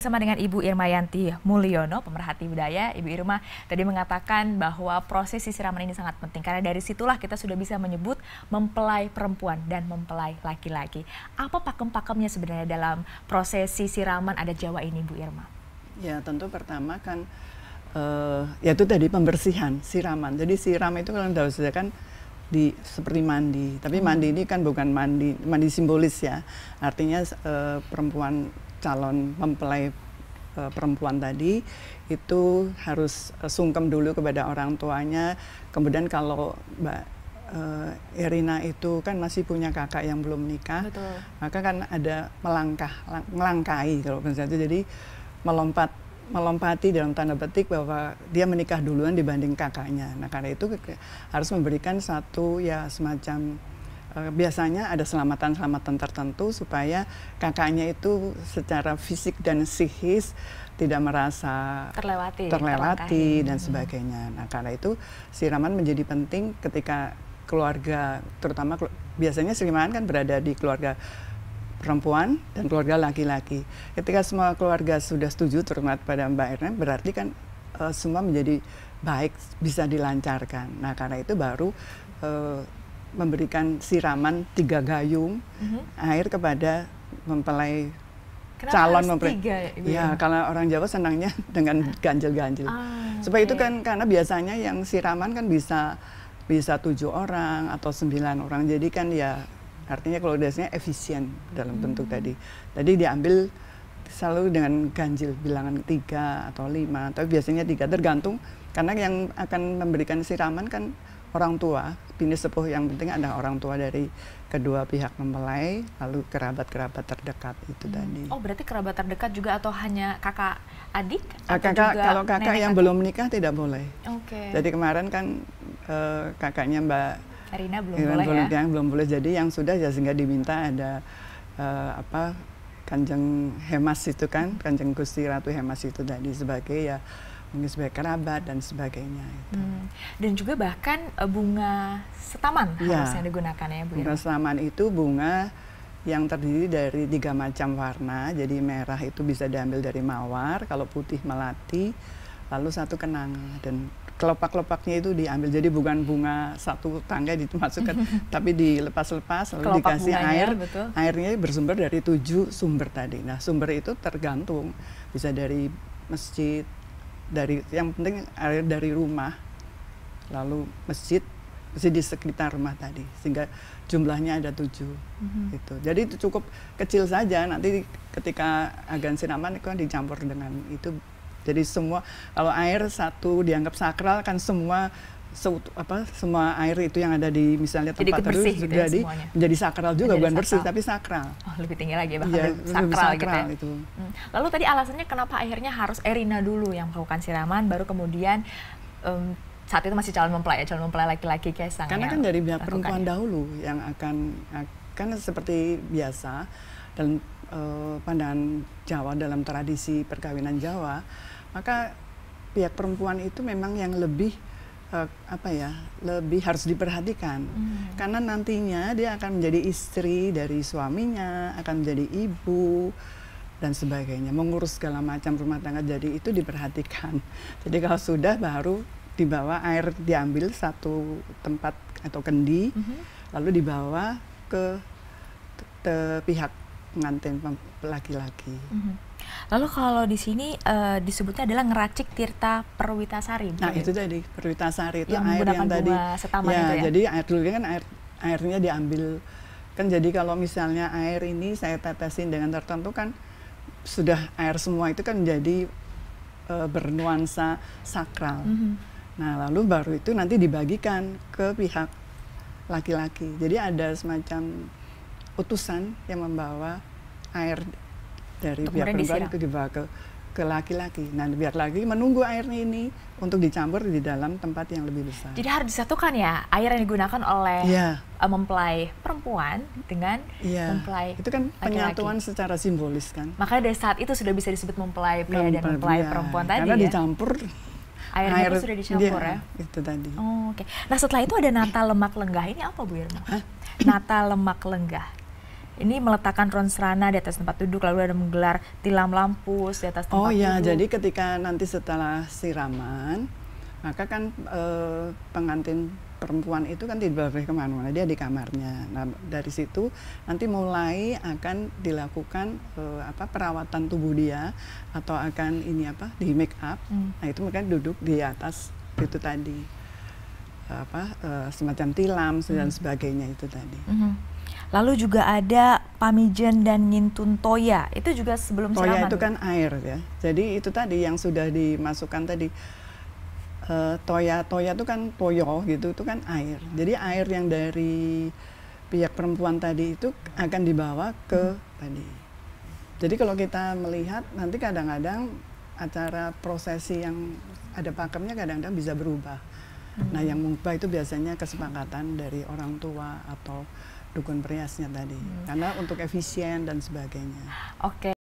bersama dengan Ibu Irmayanti Mulyono, pemerhati budaya. Ibu Irma tadi mengatakan bahwa proses siraman ini sangat penting karena dari situlah kita sudah bisa menyebut mempelai perempuan dan mempelai laki-laki. Apa pakem-pakemnya sebenarnya dalam prosesi siraman adat Jawa ini, Bu Irma? Ya, tentu pertama kan yaitu tadi pembersihan siraman. Jadi siram itu kalau Daud saja kan seperti mandi, tapi mandi ini kan bukan mandi simbolis ya. Artinya perempuan calon mempelai perempuan tadi itu harus sungkem dulu kepada orang tuanya. Kemudian kalau Mbak Irina itu kan masih punya kakak yang belum nikah, betul, maka kan ada melangkahi kalau misalnya, jadi melompati dalam tanda petik bahwa dia menikah duluan dibanding kakaknya. Nah karena itu harus memberikan satu ya semacam biasanya ada selamatan-selamatan tertentu supaya kakaknya itu secara fisik dan psikis tidak merasa terlewati dan sebagainya. Nah karena itu siraman menjadi penting ketika keluarga, terutama biasanya siraman kan berada di keluarga perempuan dan keluarga laki-laki. Ketika semua keluarga sudah setuju terutama pada Mbak Irna, berarti kan semua menjadi baik, bisa dilancarkan. Nah karena itu baru memberikan siraman 3 gayung air kepada mempelai. Kenapa calon mempelai. Ya, kalau orang Jawa senangnya dengan ganjil-ganjil. Supaya itu kan karena biasanya yang siraman kan bisa 7 orang atau 9 orang. Jadi kan ya artinya kalau biasanya efisien dalam bentuk tadi. Tadi diambil selalu dengan ganjil, bilangan 3 atau 5, tapi biasanya 3 tergantung karena yang akan memberikan siraman kan orang tua, bini sepuh, yang penting ada orang tua dari kedua pihak mempelai, lalu kerabat-kerabat terdekat itu tadi. Oh berarti kerabat terdekat juga atau hanya kakak adik? Kalau kakak yang belum menikah tidak boleh. Oke. Jadi kemarin kan kakaknya Mbak Irina belum boleh. Jadi yang sudah ya sehingga diminta ada Kanjeng Hemas itu kan, Kanjeng Gusti Ratu Hemas itu tadi sebagai ya mungkin sebagai kerabat dan sebagainya itu. Dan juga bahkan bunga setaman harusnya digunakan ya Bu Irma. Bunga setaman itu bunga yang terdiri dari 3 macam warna. Jadi merah itu bisa diambil dari mawar, kalau putih melati, lalu 1 kenanga, dan kelopak-kelopaknya itu diambil. Jadi bukan bunga satu tangga dimasukkan, tapi dilepas-lepas lalu dikasih air. Betul. Airnya bersumber dari 7 sumber tadi. Nah sumber itu tergantung, bisa dari masjid, yang penting air dari rumah, lalu masjid di sekitar rumah tadi, sehingga jumlahnya ada 7 gitu. Jadi itu cukup kecil saja, nanti ketika agan siraman itu kan dicampur dengan itu. Jadi semua, kalau air satu dianggap sakral kan semua air itu yang ada di misalnya tempat itu sudah menjadi sakral juga, bukan bersih tapi sakral. Oh, lebih tinggi lagi bahkan sakral gitu ya. Itu. Lalu tadi alasannya kenapa akhirnya harus Irina dulu yang melakukan siraman, baru kemudian saat itu masih calon mempelai laki-laki Kaisang. Karena kan dari pihak perempuan dahulu yang akan seperti biasa dalam pandangan Jawa, dalam tradisi perkawinan Jawa, maka pihak perempuan itu memang yang lebih lebih harus diperhatikan karena nantinya dia akan menjadi istri dari suaminya, akan menjadi ibu dan sebagainya, mengurus segala macam rumah tangga, jadi itu diperhatikan. Jadi kalau sudah baru dibawa air, diambil satu tempat atau kendi, lalu dibawa ke pihak pengantin laki-laki. Lalu kalau di sini disebutnya adalah ngeracik Tirta Perwitasari. Nah itu tadi Perwitasari itu yang air yang tadi setaman itu ya. Jadi air dulu kan airnya diambil kan, jadi kalau misalnya air ini saya tetesin dengan tertentu kan sudah air semua itu kan menjadi bernuansa sakral. Nah lalu baru itu nanti dibagikan ke pihak laki-laki. Jadi ada semacam utusan yang membawa air dari pihak perempuan itu dibawa ke laki-laki. Nah, biar laki menunggu airnya ini untuk dicampur di dalam tempat yang lebih besar. Jadi harus disatukan ya, air yang digunakan oleh mempelai perempuan dengan mempelai itu kan penyatuan laki-laki. Secara simbolis kan. Makanya dari saat itu sudah bisa disebut mempelai pria dan mempelai perempuan tadi karena dicampur. Airnya itu sudah dicampur ya? Itu tadi. Oh, oke. Nah setelah itu ada nata lemak lenggah, ini apa Bu Irma? Nata lemak lenggah. ini meletakkan ronsrana di atas tempat duduk, lalu ada menggelar tilam lampus di atas tempat duduk. Oh ya, jadi ketika nanti setelah siraman, maka kan pengantin perempuan itu kan tidak boleh kemana-mana, dia di kamarnya. Nah dari situ nanti mulai akan dilakukan perawatan tubuh dia, atau akan di make up. Nah itu mereka duduk di atas itu tadi semacam tilam dan sebagainya itu tadi. Lalu juga ada pamijen dan ngintun toya, itu juga sebelum siraman. Toya itu kan air ya, jadi itu tadi yang sudah dimasukkan tadi. Toya itu kan toyo gitu, itu kan air. Jadi air yang dari pihak perempuan tadi itu akan dibawa ke tadi. Jadi kalau kita melihat nanti kadang-kadang acara prosesi yang ada pakemnya kadang-kadang bisa berubah. Nah yang mengubah itu biasanya kesepakatan dari orang tua atau dukun periasnya tadi, karena untuk efisien dan sebagainya. Oke.